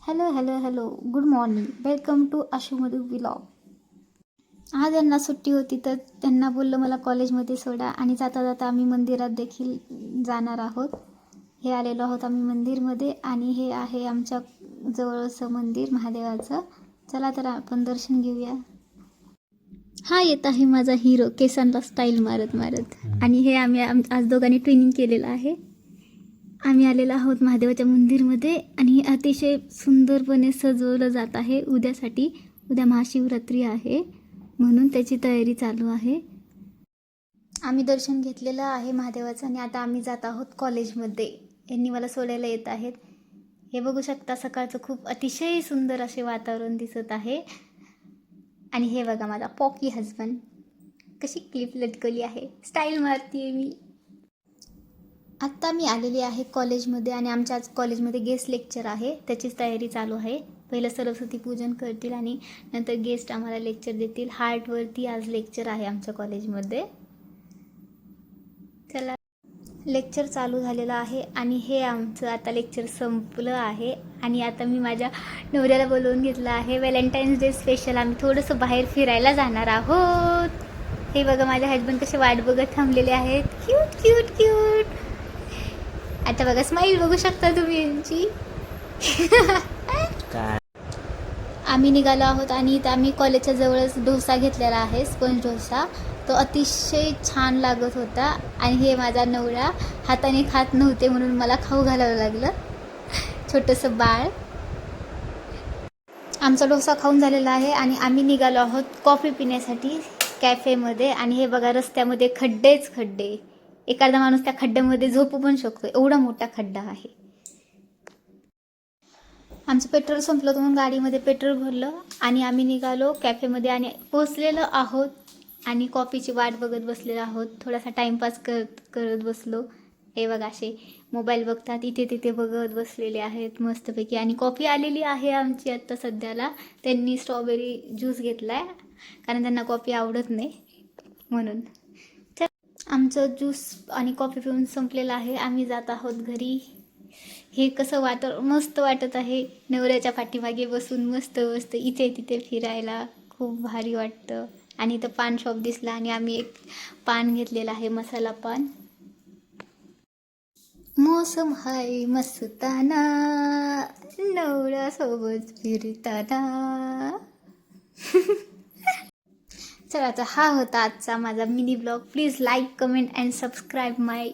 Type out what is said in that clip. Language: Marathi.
Hello hello hello good morning, welcome to Ashumadhu vlog. आज यांना सुट्टी होती तर त्यांना बोललं मला कॉलेजमध्ये सोडा आणि जाता जाता आम्ही मंदिरात देखील जाणार आहोत. हे आलेलो आहोत आम्ही मंदिरमध्ये आणि हे आहे आमच्या जवळचं मंदिर महादेवाचं. चला तर आपण दर्शन घेऊया. हा येत आहे माझा हिरो केसांना स्टाईल मारत मारत. आणि हे आम्ही आज दोघांनी ट्रेनिंग केलेलं आहे. आम्ही आलेलो आहोत महादेवाच्या मंदिरमध्ये आणि अतिशय सुंदरपणे सजवलं जात आहे उद्यासाठी. उद्या महाशिवरात्री आहे म्हणून त्याची तयारी चालू आहे. आम्ही दर्शन घेतलेलं आहे महादेवाचं आणि आता आम्ही जात आहोत कॉलेजमध्ये. यांनी मला सोडायला येत आहेत. हे बघू शकता सकाळचं खूप अतिशय सुंदर असे वातावरण दिसत आहे. आणि हे बघा माझा पॉकी हजबंड कशी क्लिप लटकवली आहे, स्टाईल मारतीये मी. आत्ता मी आलेली आहे कॉलेजमध्ये आणि आमच्या आज कॉलेजमध्ये गेस्ट लेक्चर आहे, त्याचीच तयारी चालू आहे. पहिलं सरस्वती पूजन करतील आणि नंतर गेस्ट आम्हाला लेक्चर देतील. हार्टवरती आज लेक्चर आहे आमच्या कॉलेजमध्ये. चला, लेक्चर चालू झालेलं आहे आणि हे आमचं आता लेक्चर संपलं आहे. आणि आता मी माझ्या नवऱ्याला बोलवून घेतलं आहे. व्हॅलेंटाईन्स डे स्पेशल आम्ही थोडंसं बाहेर फिरायला जाणार आहोत. हे बघा माझे हजबंड कसे वाट बघत थांबलेले आहेत. Cute cute cute. आता बघा स्माईल बघू शकता तुम्ही यांची. आम्ही निघालो आहोत आणि इथं आम्ही कॉलेजच्या जवळच डोसा घेतलेला आहे, स्पंज डोसा. तो अतिशय छान लागत होता. आणि हे माझा नवरा हाताने खात नव्हते म्हणून मला खाऊ घालावं लागलं, छोटंसं बाळ. आमचा डोसा खाऊन झालेला आहे आणि आम्ही निघालो आहोत कॉफी पिण्यासाठी कॅफेमध्ये. आणि हे बघा रस्त्यामध्ये खड्डेच खड्डे. एखादा माणूस त्या खड्ड्यामध्ये झोपू पण शकतो, एवढा मोठा खड्डा आहे. आमचं पेट्रोल संपलं होतं म्हणून गाडीमध्ये पेट्रोल भरलं आणि आम्ही निघालो कॅफेमध्ये आणि पोचलेलो आहोत. आणि कॉफीची वाट बघत बसलेलो आहोत. थोडासा टाईमपास करत बसलो. हे बघा असे मोबाईल बघतात, इथे तिथे बघत बसलेले आहेत मस्तपैकी. आणि कॉफी आलेली आहे आमची आत्ता सध्याला. त्यांनी स्ट्रॉबेरी ज्यूस घेतला आहे कारण त्यांना कॉफी आवडत नाही म्हणून. आमचं ज्यूस आणि कॉफी पिऊन संपलेलं आहे. आम्ही जात आहोत घरी. हे कसं मस्त वाटत आहे नवऱ्याच्या पाठीमागे बसून मस्त मस्त इथे तिथे फिरायला. खूप भारी वाटतं. आणि इथं पान शॉप दिसला आणि आम्ही एक पान घेतलेला आहे, मसाला पान. मौसम हाय मस्ताना, नवऱ्यासोबत फिरताना. चला, तर हा होता आजचा माझा mini blog. Please like, comment and subscribe my